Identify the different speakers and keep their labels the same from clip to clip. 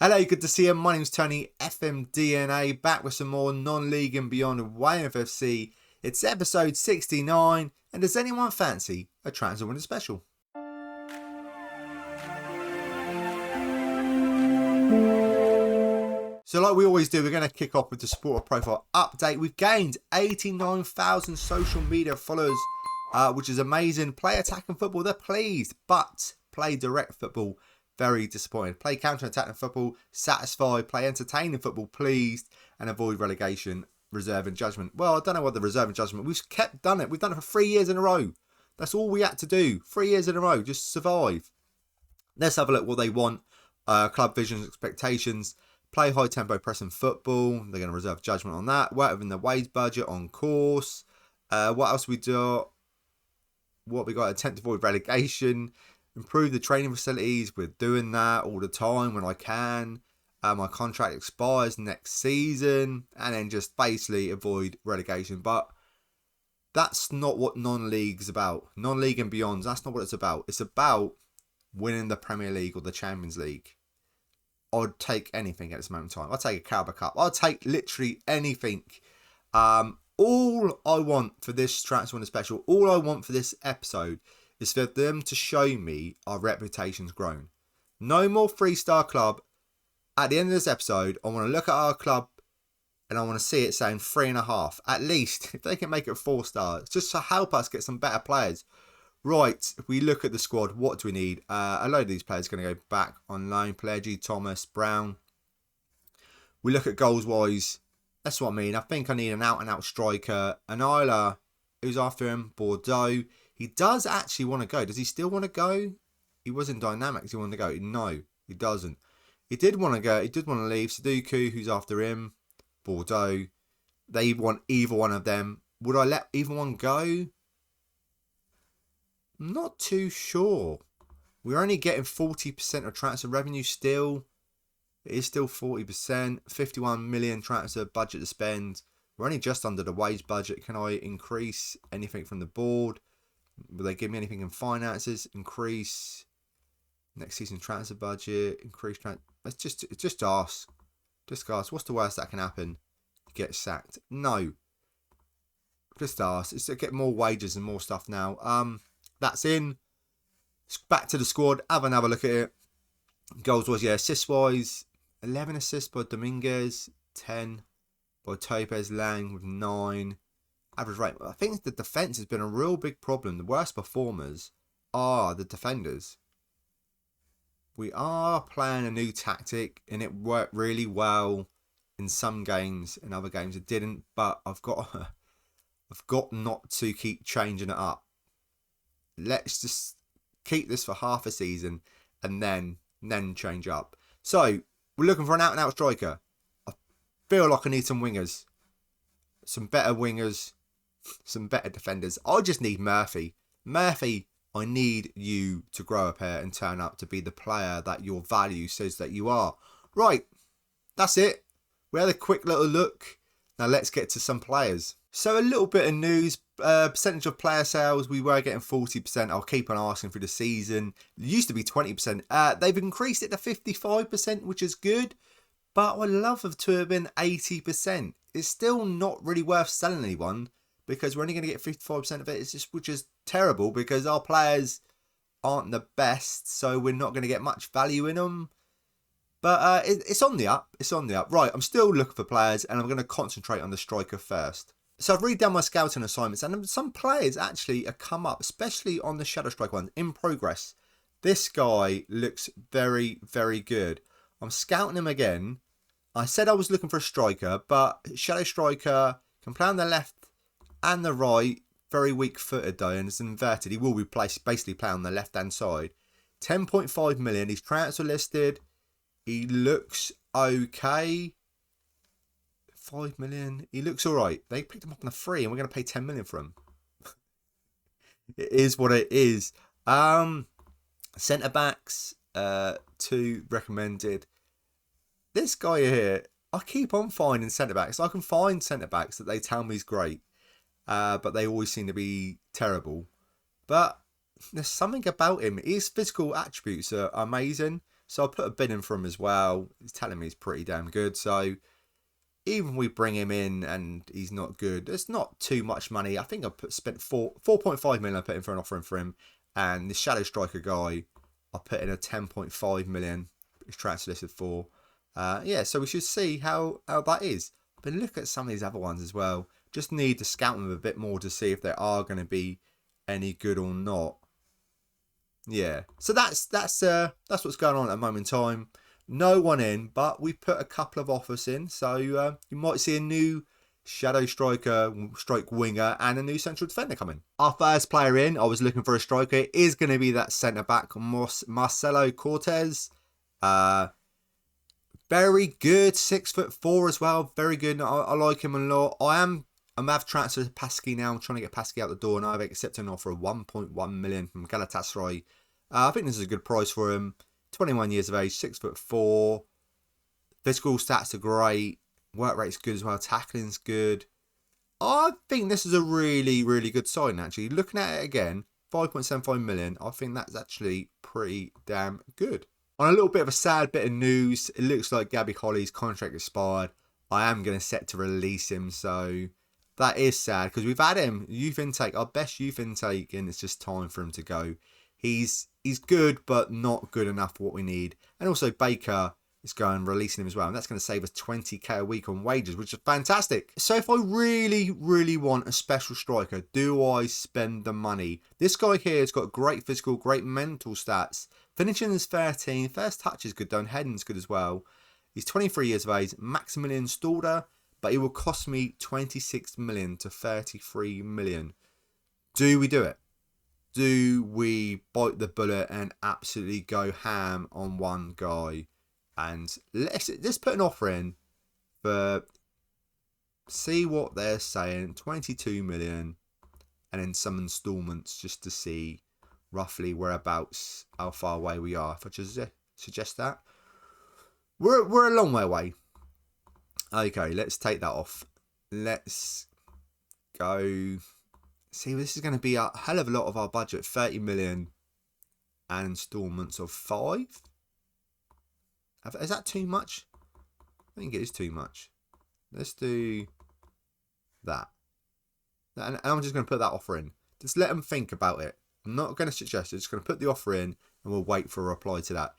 Speaker 1: Hello, good to see you. My name's Tony, FMDNA, back with some more non-league and beyond Weymouth FC. It's episode 69, and does anyone fancy a transfer window special? So like we always do, we're going to kick off with the supporter profile update. We've gained 89,000 social media followers, which is amazing. Play attacking football, they're pleased, but play direct football, very disappointed. Play counter-attacking football, satisfied. Play entertaining football, pleased. And avoid relegation, reserve and judgment. Well, I don't know what the reserve and judgment. We've done it. We've done it for 3 years in a row. That's all we had to do. 3 years in a row. Just survive. Let's have a look what they want. Club visions, expectations. Play high-tempo pressing football. They're going to reserve judgment on that. Work within the wage budget, on course. What else we do? What we got? Attempt to avoid relegation. Improve the training facilities. We're doing that all the time when I can. My contract expires next season. And then just basically avoid relegation. But that's not what non-league's about. Non-league and beyond, that's not what it's about. It's about winning the Premier League or the Champions League. I'd take anything at this moment in time. I'd take a Carabao Cup. I'd take literally anything. All I want for this transfer window special, all I want for this episode is for them to show me our reputation's grown. No more 3-star club. At the end of this episode, I want to look at our club and I want to see it saying 3.5. At least, if they can make it 4 stars, just to help us get some better players. Right, if we look at the squad, what do we need? A load of these players are going to go back on loan. Pledgy, Thomas, Brown. We look at goals-wise. That's what I mean. I think I need an out-and-out striker. An Nyla, who's after him, Bordeaux. He does actually want to go. Does he still want to go? He wasn't dynamic. Does he want to go? No, he doesn't. He did want to go. He did want to leave. Sudoku, who's after him, Bordeaux. They want either one of them. Would I let either one go? I'm not too sure. We're only getting 40% of transfer revenue still. It is still 40%. 51 million transfer budget to spend. We're only just under the wage budget. Can I increase anything from the board? Will they give me anything in finances? Increase next season transfer budget. Increase. Let's just ask. Just ask. What's the worst that can happen? You get sacked. No. Just ask. It's to get more wages and more stuff now. That's in. Back to the squad. Have another look at it. Goals was, yeah, assists wise, 11 assists by Dominguez, 10 by Topez, Lang with 9. Average rate. I think the defence has been a real big problem. The worst performers are the defenders. We are playing a new tactic and it worked really well in some games. In other games it didn't. But I've got not to keep changing it up. Let's just keep this for half a season and then change up. So we're looking for an out-and-out striker. I feel like I need some wingers. Some better wingers. Some better defenders. I just need Murphy. Murphy, I need you to grow up here and turn up to be the player that your value says that you are. Right, that's it. We had a quick little look. Now let's get to some players. So a little bit of news. Percentage of player sales, we were getting 40%. I'll keep on asking through the season. It used to be 20%. They've increased it to 55%, which is good. But I'd love it to have been 80%. It's still not really worth selling anyone, because we're only going to get 55% of it, which is terrible because our players aren't the best, so we're not going to get much value in them. But it's on the up. It's on the up. Right, I'm still looking for players, and I'm going to concentrate on the striker first. So I've read down my scouting assignments, and some players actually have come up, especially on the Shadow Striker one, in progress. This guy looks very, very good. I'm scouting him again. I said I was looking for a striker, but Shadow Striker can play on the left and the right, very weak-footed though, and it's inverted. He will be basically playing on the left-hand side. 10.5 million. He's transfer listed. He looks okay. 5 million. He looks all right. They picked him up on a free, and we're going to pay 10 million for him. It is what it is. Centre backs, 2 recommended. This guy here, I keep on finding centre backs. I can find centre backs that they tell me is great. But they always seem to be terrible. But there's something about him. His physical attributes are amazing. So I put a bid in for him as well. He's telling me he's pretty damn good. So even if we bring him in and he's not good, it's not too much money. I think spent 4.5 million I put in for an offering for him. And the Shadow Striker guy, I put in a 10.5 million. He's transfer listed for. Yeah, so we should see how that is. But look at some of these other ones as well. Just need to scout them a bit more to see if they are going to be any good or not. Yeah, so that's what's going on at the moment in time. No one in, but we put a couple of offers in, so you might see a new Shadow Striker, strike winger, and a new central defender coming. Our first player in, I was looking for a striker, is going to be that centre back Marcelo Cortez. Very good, 6'4" as well. Very good. I like him a lot. I'm transferred to Passkey now. I'm trying to get Passkey out the door, and I've accepted an offer of 1.1 million from Galatasaray. I think this is a good price for him. 21 years of age, 6'4". Physical stats are great. Work rate's good as well. Tackling's good. I think this is a really, really good sign, actually. Looking at it again, 5.75 million. I think that's actually pretty damn good. On a little bit of a sad bit of news, it looks like Gabby Holly's contract expired. I am going to set to release him, so that is sad because we've had him, youth intake, our best youth intake, and it's just time for him to go. He's good, but not good enough for what we need. And also Baker is going, releasing him as well. And that's going to save us 20k a week on wages, which is fantastic. So if I really, really want a special striker, do I spend the money? This guy here has got great physical, great mental stats. Finishing is 13. First touch is good though, and heading's good as well. He's 23 years of age, maximum installer, but it will cost me 26 million to 33 million. Do we do it? Do we bite the bullet and absolutely go ham on one guy? And let's put an offer in for, see what they're saying, 22 million, and then some installments just to see roughly whereabouts, how far away we are. If I just suggest that. We're a long way away. Okay, let's take that off. Let's go. See, this is going to be a hell of a lot of our budget. 30 million and installments of 5. Is that too much? I think it is too much. Let's do that. And I'm just going to put that offer in. Just let them think about it. I'm not going to suggest it. Just going to put the offer in and we'll wait for a reply to that.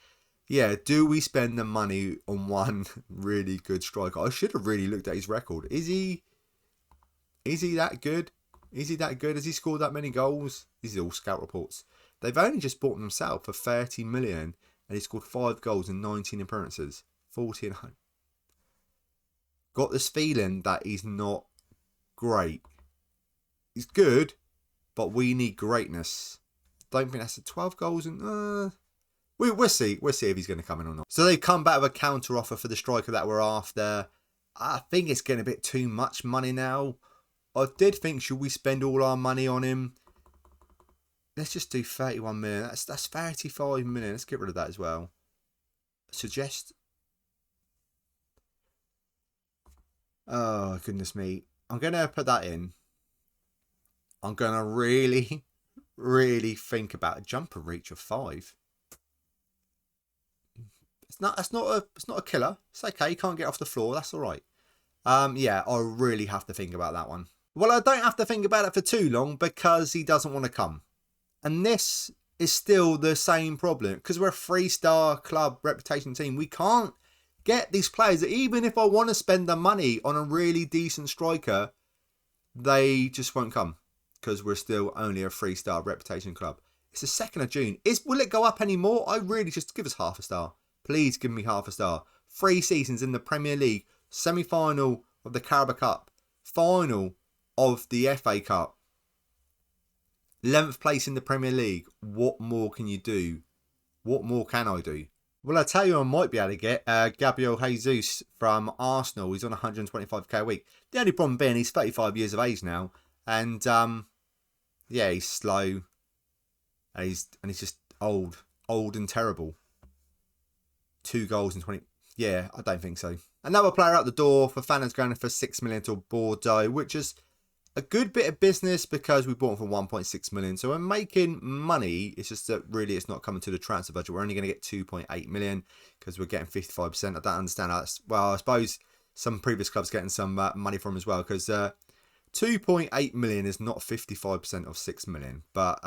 Speaker 1: Yeah, do we spend the money on one really good striker? I should have really looked at his record. Is he that good? Is he that good? Has he scored that many goals? These are all scout reports. They've only just bought him himself for 30 million and he scored 5 goals in 19 appearances. 40 and home. Got this feeling that he's not great. He's good, but we need greatness. Don't think that's 12 goals and we'll see. We'll see if he's going to come in or not. So they come back with a counter offer for the striker that we're after. I think it's getting a bit too much money now. I did think, should we spend all our money on him? Let's just do 31 million. That's 35 million. Let's get rid of that as well. Suggest. Oh, goodness me. I'm going to put that in. I'm going to really, really think about a jumper reach of 5. It's not a killer. It's okay. You can't get off the floor. That's all right. Yeah, I really have to think about that one. Well, I don't have to think about it for too long because he doesn't want to come. And this is still the same problem because we're a 3-star club reputation team. We can't get these players. Even if I want to spend the money on a really decent striker, they just won't come because we're still only a 3-star reputation club. It's the 2nd of June. Will it go up anymore? I really just give us half a star. Please give me half a star. 3 seasons in the Premier League, semi-final of the Carabao Cup, final of the FA Cup, 11th place in the Premier League. What more can you do? What more can I do? Well, I tell you, I might be able to get Gabriel Jesus from Arsenal. He's on 125k a week. The only problem being he's 35 years of age now, and yeah, he's slow, and he's just old and terrible. 2 goals in 20. Yeah, I don't think so. Another player out the door for Fana's going for 6 million to Bordeaux, which is a good bit of business because we bought him for 1.6 million. So we're making money. It's just that really it's not coming to the transfer budget. We're only going to get 2.8 million because we're getting 55%. I don't understand how that's, well, I suppose some previous clubs getting some money from as well, because 2.8 million is not 55% of 6 million, but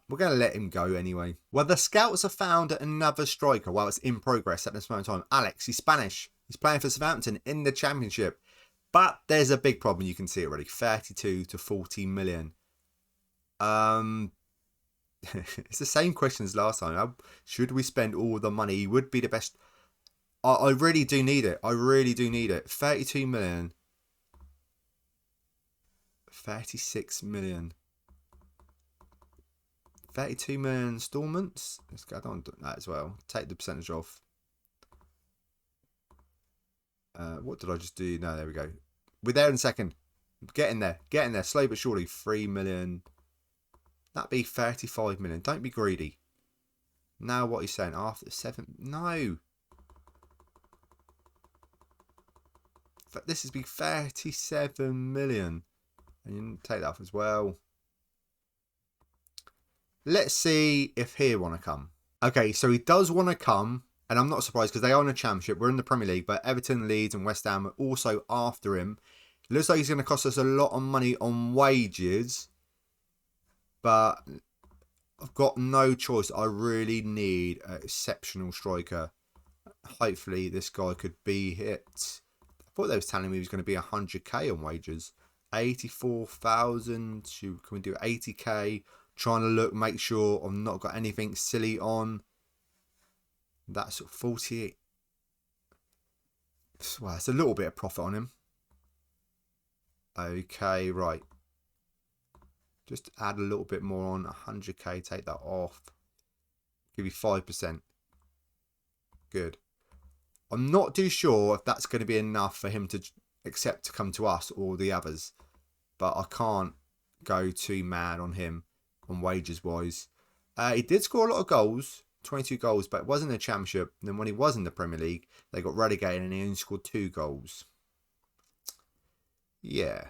Speaker 1: we're going to let him go anyway. Well, the scouts have found another striker while it's in progress at this moment in time. Alex, he's Spanish. He's playing for Southampton in the Championship. But there's a big problem. You can see it already. 32 to 40 million. It's the same question as last time. Should we spend all the money? He would be the best. I really do need it. I really do need it. 32 million. 36 million. 32 million installments. Let's go on that as well. Take the percentage off. What did I just do? No, there we go. We're there in a second. Getting there. Getting there. Slow but surely. 3 million. That'd be 35 million. Don't be greedy. Now what he's saying. After 7. No. This has been 37 million. And you can take that off as well. Let's see if he want to come. Okay, so he does want to come. And I'm not surprised because they are in the Championship. We're in the Premier League. But Everton, Leeds and West Ham are also after him. It looks like he's going to cost us a lot of money on wages. But I've got no choice. I really need an exceptional striker. Hopefully this guy could be hit. I thought they was telling me he was going to be 100k on wages. 84,000. Can we do 80k? Trying to look, make sure I've not got anything silly on. That's 48. Well, it's a little bit of profit on him. Okay, right. Just add a little bit more on. 100k, take that off. Give you 5%. Good. I'm not too sure if that's going to be enough for him to accept to come to us or the others. But I can't go too mad on him on wages wise. He did score a lot of goals. 22 goals, but it wasn't a Championship. And then when he was in the Premier League, they got relegated and he only scored 2 goals. Yeah.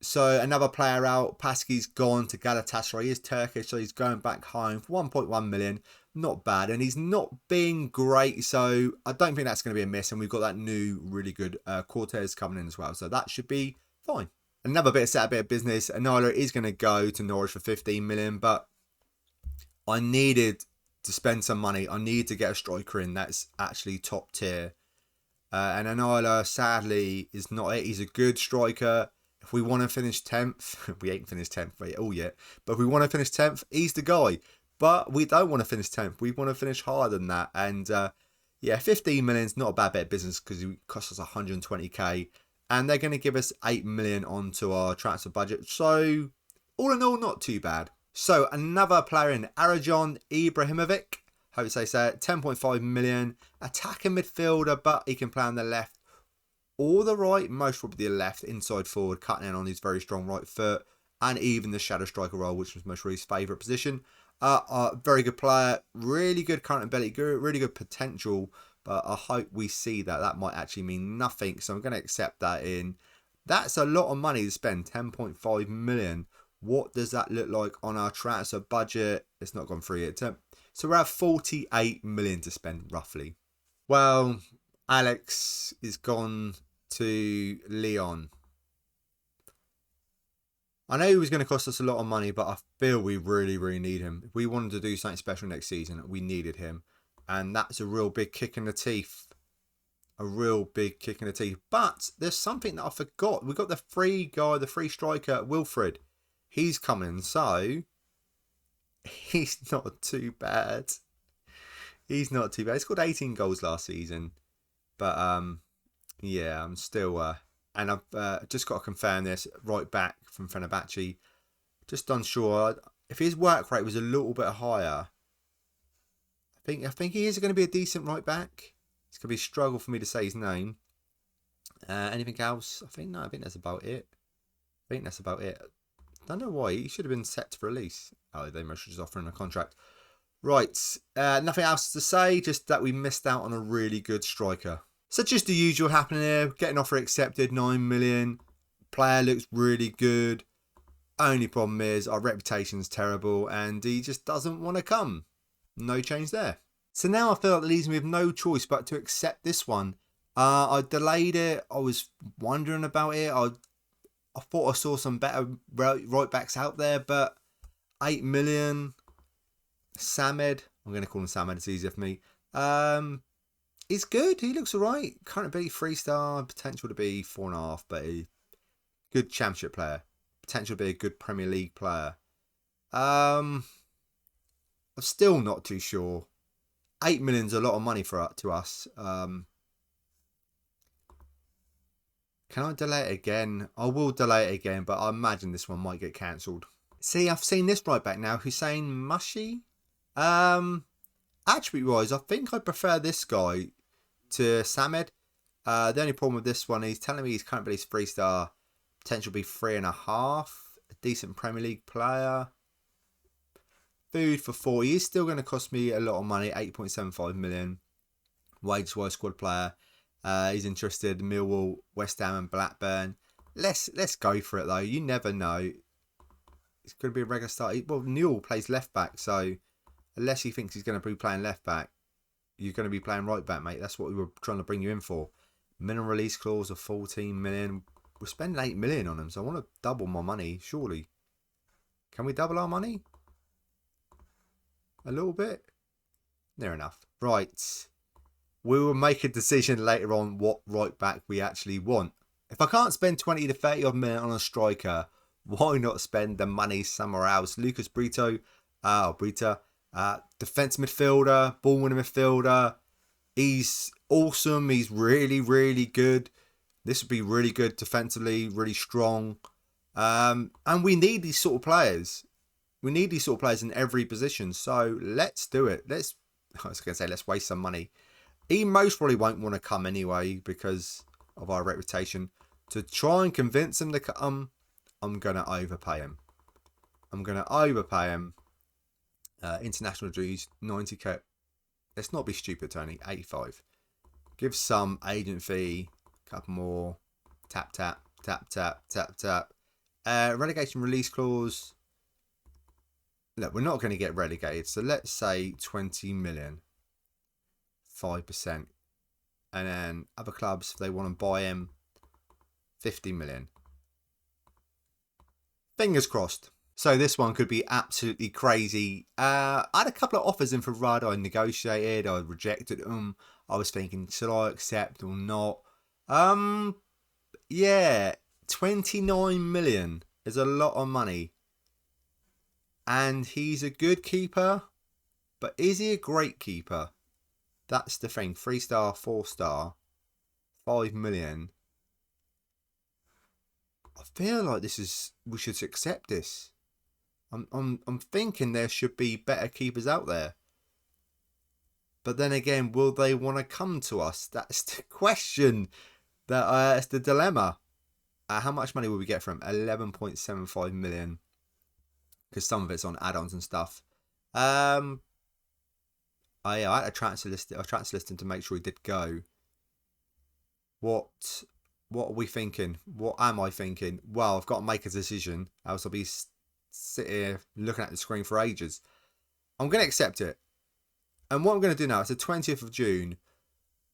Speaker 1: So another player out. Passkey's gone to Galatasaray. He is Turkish, so he's going back home for 1.1 million. Not bad. And he's not being great, so I don't think that's going to be a miss. And we've got that new, really good Cortez coming in as well. So that should be fine. Another bit of business. Nyla is going to go to Norwich for 15 million, but I needed to spend some money. I need to get a striker in that's actually top tier. And Nyla, sadly, is not it. He's a good striker. If we want to finish 10th, we ain't finished 10th yet. But if we want to finish 10th, he's the guy. But we don't want to finish 10th. We want to finish higher than that. And yeah, 15 million is not a bad bit of business because it costs us 120k. And they're going to give us 8 million onto our transfer budget. So all in all, not too bad. So another player in Arajon Ibrahimovic, hope you say so, 10.5 million, attacking midfielder, but he can play on the left or the right, most probably the left, inside forward, cutting in on his very strong right foot, and even the shadow striker role, which was most really his favourite position. Very good player, really good current ability, really good potential, but I hope we see that. That might actually mean nothing, so I'm going to accept that in. That's a lot of money to spend, 10.5 million. What does that look like on our transfer budget? It's not gone through yet. So we're at 48 million to spend, roughly. Well, Alex is gone to Lyon. I know he was going to cost us a lot of money, but I feel we really, really need him. If we wanted to do something special next season, we needed him. And that's a real big kick in the teeth. A real big kick in the teeth. But there's something that I forgot. We've got the free guy, the free striker, Wilfred. He's coming, so he's not too bad. He's not too bad. He scored 18 goals last season. But, yeah, I'm still... and I've just got to confirm this right back from Fenerbahce. Just unsure. If his work rate was a little bit higher, I think he is going to be a decent right back. It's going to be a struggle for me to say his name. Anything else? I think that's about it. Don't know why. He should have been set for release. Oh, they must have just offering a contract. Right. Nothing else to say. Just that we missed out on a really good striker. So just the usual happening here. Getting offer accepted. 9 million. Player looks really good. Only problem is our reputation's terrible and he just doesn't want to come. No change there. So now I feel like it leaves me with no choice but to accept this one. I delayed it. I was wondering about it. I thought I saw some better right backs out there, but 8 million. Samed, I'm going to call him Samed, it's easier for me. He's good. He looks alright. Currently 3-star, potential to be 4.5, but a good championship player. Potential to be a good Premier League player. I'm still not too sure. 8 million's a lot of money to us. Can I delay it again? I will delay it again, but I imagine this one might get cancelled. See, I've seen this right back now. Hussein Mushy. Attribute wise, I think I prefer this guy to Samed. The only problem with this one, he's telling me he's currently 3-star, potential to be 3.5. A decent Premier League player. Food for 4. He is still going to cost me a lot of money, 8.75 million. Wages wise squad player. He's interested in Millwall, West Ham and Blackburn. Let's go for it though. You never know. It's going to be a regular start. Well, Newell plays left back, so unless he thinks he's going to be playing left back, you're going to be playing right back, mate. That's what we were trying to bring you in for. Minimum release clause of 14 million. We're spending 8 million on him, so I want to double my money, surely. Can we double our money? A little bit? Near enough. Right. We will make a decision later on what right back we actually want. If I can't spend 20 to 30 odd million on a striker, why not spend the money somewhere else? Lucas Brito, defence midfielder, ball winning midfielder. He's awesome. He's really, really good. This would be really good defensively, really strong. And we need these sort of players. We need these sort of players in every position. So let's do it. I was going to say, let's waste some money. He most probably won't want to come anyway because of our reputation. To try and convince him to come, I'm going to overpay him. International dues, 90k. Let's not be stupid, Tony. 85. Give some agent fee. Couple more. Tap, tap, tap, tap, tap, tap. Relegation release clause. Look, we're not going to get relegated. So let's say 20 million. 5%. And then other clubs, if they want to buy him, 50 million. Fingers crossed. So this one could be absolutely crazy. I had a couple of offers in for Rudd. I negotiated. I rejected them. I was thinking, should I accept or not? Yeah. 29 million is a lot of money. And he's a good keeper. But is he a great keeper? That's the thing. 3-star, 4-star. 5 million. I feel like we should accept this. I'm thinking there should be better keepers out there. But then again, will they want to come to us? That's the question. That's the dilemma. How much money will we get from 11.75 million? Because some of it's on add-ons and stuff. I had a transfer listing to make sure he did go. What are we thinking? What am I thinking? Well, I've got to make a decision, else I'll be sit here looking at the screen for ages. I'm going to accept it. And what I'm going to do now, it's the 20th of June.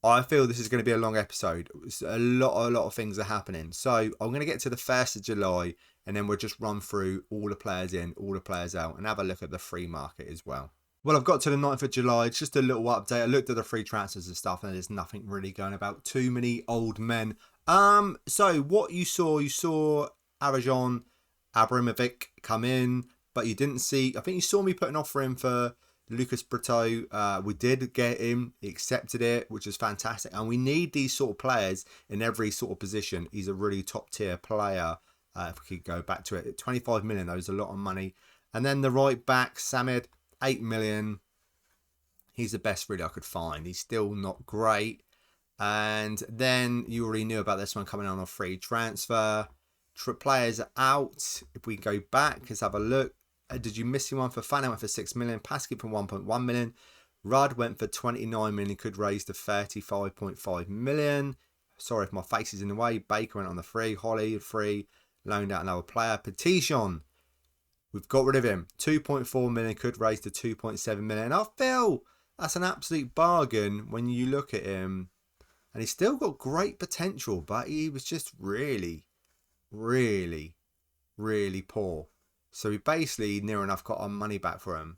Speaker 1: I feel this is going to be a long episode. It's a lot of things are happening. So I'm going to get to the 1st of July and then we'll just run through all the players in, all the players out and have a look at the free market as well. Well, I've got to the 9th of July. It's just a little update. I looked at the free transfers and stuff and there's nothing really going about. Too many old men. So what you saw Arajon Abramovic come in, but you didn't see, I think you saw me put an offer in for Lucas Brito. We did get him, he accepted it, which is fantastic. And we need these sort of players in every sort of position. He's a really top tier player. If we could go back to it, 25 million, though, is a lot of money. And then the right back, Samed, 8 million. He's the best really I could find. He's still not great. And then you already knew about this one coming on a free transfer. Players are out. If we go back, let's have a look. Did you miss one for Fana? Went for 6 million. Passkey for 1.1 million. Rudd went for 29 million. Could raise to 35.5 million. Sorry if my face is in the way. Baker went on the free. Holly free. Loaned out another player. Petition We've got rid of him. 2.4 million could raise to 2.7 million. I feel that's an absolute bargain when you look at him. And he's still got great potential, but he was just really, really, really poor. So we basically near enough got our money back for him.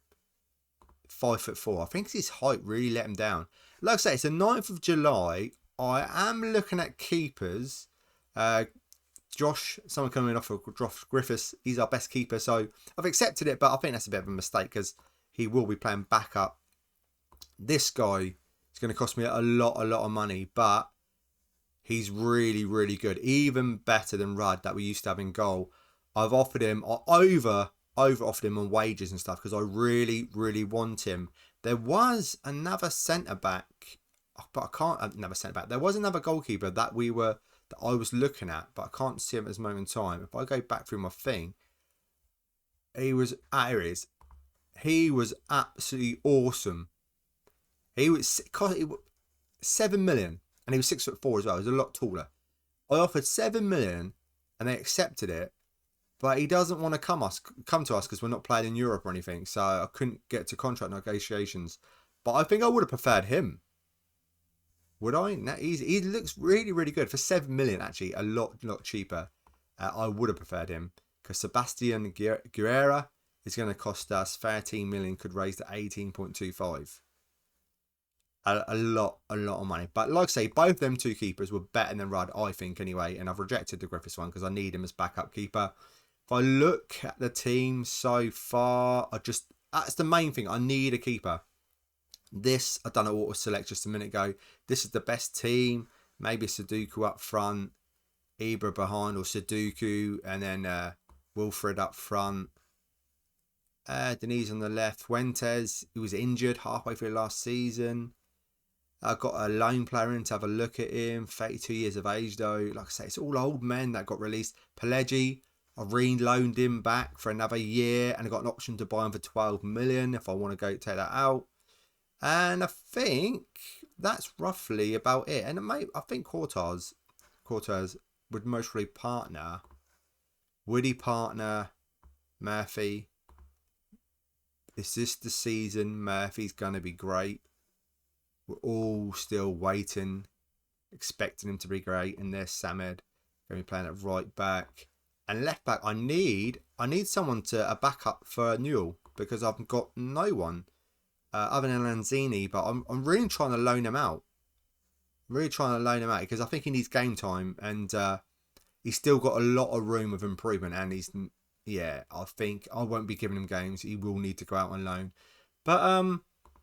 Speaker 1: 5'4". I think his height really let him down. Like I say, it's the 9th of July. I am looking at keepers. Someone coming off of Josh Griffiths, he's our best keeper. So I've accepted it, but I think that's a bit of a mistake because he will be playing backup. This guy is going to cost me a lot of money, but he's really, really good. Even better than Rudd that we used to have in goal. I've offered him, over offered him on wages and stuff because I really, really want him. There was another centre back, but I can't. Another centre back. There was another goalkeeper that I was looking at, but I can't see him at this moment in time. If I go back through my thing, he was He was absolutely awesome. He was 7 million, and he was 6'4" as well. He was a lot taller. I offered 7 million, and they accepted it. But he doesn't want to come to us because we're not playing in Europe or anything. So I couldn't get to contract negotiations. But I think I would have preferred him. Would I? No, he looks really, really good. For 7 million, actually, a lot cheaper. I would have preferred him. Because Sebastian Guerrera is going to cost us 13 million, could raise to 18.25. A lot of money. But like I say, both them two keepers were better than Rudd, I think, anyway. And I've rejected the Griffiths one because I need him as backup keeper. If I look at the team so far, that's the main thing. I need a keeper. I done an auto select just a minute ago. This is the best team. Maybe Sudoku up front, Ibra behind, or Sudoku, and then Wilfred up front. Denise on the left. Fuentes, who was injured halfway through last season. I got a loan player in to have a look at him. 32 years of age though. Like I say, it's all old men that got released. Pelleggi, I re-loaned him back for another year, and I got an option to buy him for 12 million if I want to go take that out. And I think that's roughly about it. And I think Cortez would most probably partner. Would he partner Murphy? Is this the season Murphy's going to be great? We're all still waiting, expecting him to be great. And there's Samed going to be playing at right back. And left back, I need someone a backup for Newell because I've got no one other than Lanzini. But I'm really trying to loan him out. Because I think he needs game time, and he's still got a lot of room of improvement. And I think I won't be giving him games. He will need to go out on loan. But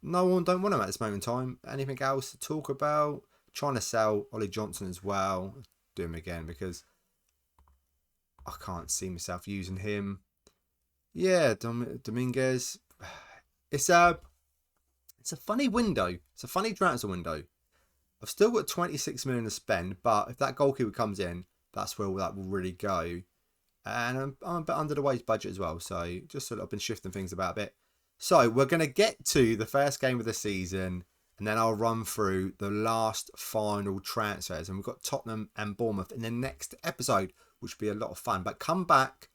Speaker 1: no one don't want him at this moment in time. Anything else to talk about? Trying to sell Ollie Johnson as well. Do him again because I can't see myself using him. Yeah, Dominguez. It's a funny window. It's a funny transfer window. I've still got 26 million to spend, but if that goalkeeper comes in, that's where that will really go. And I'm a bit under the wage budget as well, so just sort of been shifting things about a bit. So we're going to get to the first game of the season, and then I'll run through the last final transfers. And we've got Tottenham and Bournemouth in the next episode, which will be a lot of fun. But come back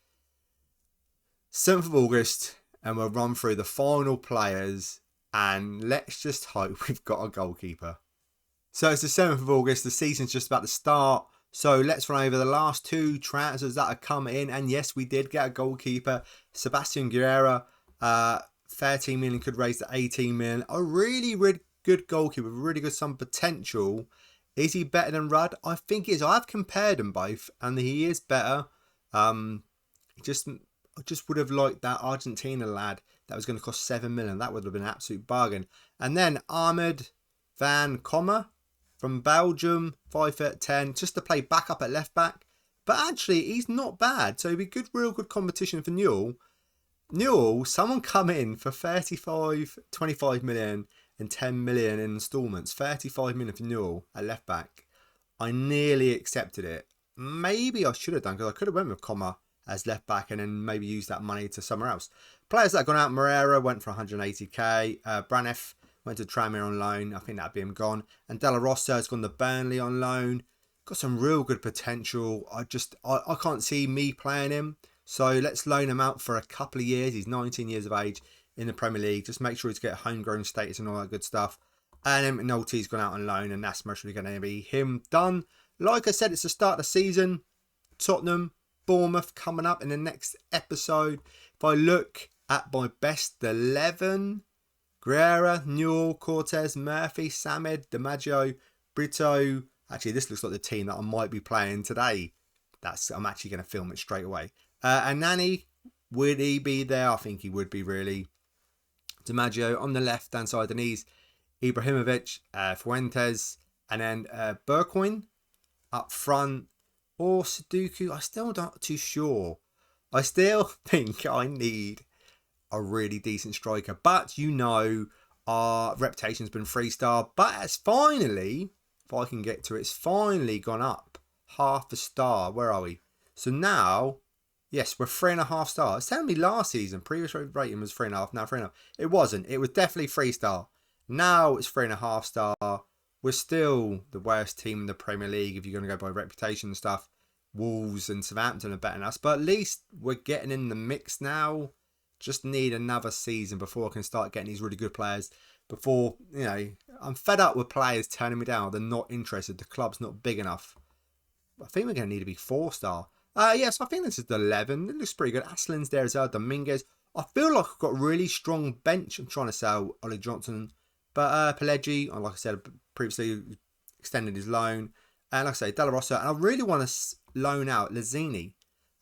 Speaker 1: 7th of August, and we'll run through the final players, and let's just hope we've got a goalkeeper. So it's the 7th of August, the season's just about to start. So let's run over the last two transfers that have come in. And yes, we did get a goalkeeper. Sebastian Guerrera, 13 million could raise to 18 million. A really, really good goalkeeper, really good some potential. Is he better than Rudd? I think he is. I've compared them both, and he is better. I just would have liked that Argentina lad that was going to cost 7 million. That would have been an absolute bargain. And then Ahmed Van Kommer from Belgium, 5'10", just to play backup at left back. But actually, he's not bad. So it'd be good, real good competition for Newell. Someone come in for 25 million and 10 million in instalments. 35 million for Newell at left back. I nearly accepted it. Maybe I should have done, because I could have went with Kommer as left back and then maybe used that money to somewhere else. Players that have gone out, Moreira went for 180k. Branef went to Tranmere on loan. I think that'd be him gone. And Della Rossa has gone to Burnley on loan. Got some real good potential. I can't see me playing him. So let's loan him out for a couple of years. He's 19 years of age in the Premier League. Just make sure he's get homegrown status and all that good stuff. And then McNulty's gone out on loan, and that's mostly going to be him done. Like I said, it's the start of the season. Tottenham, Bournemouth coming up in the next episode. If I look at my best 11, Guerra, Newell, Cortez, Murphy, Samed, DiMaggio, Brito. Actually, this looks like the team that I might be playing today. I'm actually going to film it straight away. And Nani, would he be there? I think he would be, really. DiMaggio on the left-hand side of the knees. Ibrahimovic, Fuentes, and then Burcoin up front. Or Sudoku. I'm still not too sure. I still think I need a really decent striker. But you know, our reputation's been 3-star. But it's finally, if I can get to it, it's finally gone up half a star. Where are we? So now, yes, we're 3.5 stars. It's telling me last season, previous rating was 3.5. Now 3.5. It wasn't. It was definitely 3-star. Now it's 3.5 star. We're still the worst team in the Premier League if you're going to go by reputation and stuff. Wolves and Southampton are better than us. But at least we're getting in the mix now. Just need another season before I can start getting these really good players. Before, you know, I'm fed up with players turning me down. They're not interested. The club's not big enough. I think we're going to need to be 4-star. Yes, I think this is the 11. It looks pretty good. Aslan's there as well. Dominguez. I feel like I've got a really strong bench. I'm trying to sell Ollie Johnson. But Pelleggi, like I said previously, extended his loan. And like I say, Della Rosa. And I really want to loan out Lazzini.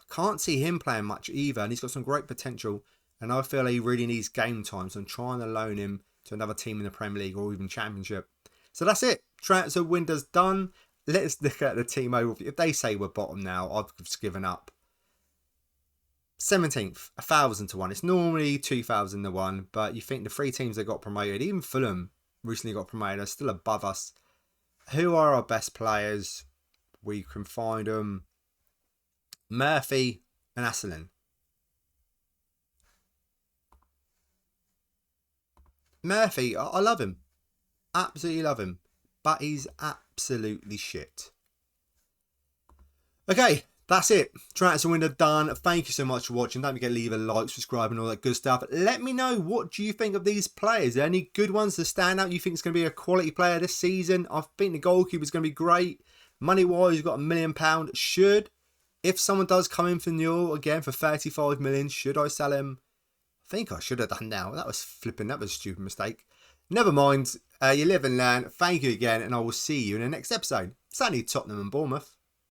Speaker 1: I can't see him playing much either. And he's got some great potential. And I feel he really needs game time. So I'm trying to loan him to another team in the Premier League or even Championship. So that's it. Transfer window's done. Let's look at the team overview. If they say we're bottom now, I've just given up. 17th, 1,000 to 1. It's normally 2,000 to 1, but you think the 3 teams that got promoted, even Fulham recently got promoted, are still above us. Who are our best players? We can find them. Murphy and Asselin. Murphy, I love him. Absolutely love him. But he's absolutely shit. Okay, that's it. Transfer window done. Thank you so much for watching. Don't forget to leave a like, subscribe and all that good stuff. Let me know, what do you think of these players? Are there any good ones to stand out? You think it's going to be a quality player this season? I think the goalkeeper is going to be great. Money-wise, you've got £1 million. Should, if someone does come in for Newell again for 35 million, should I sell him? I think I should have done now. That was a stupid mistake. Never mind. You live and learn. Thank you again, and I will see you in the next episode. It's only Tottenham and Bournemouth.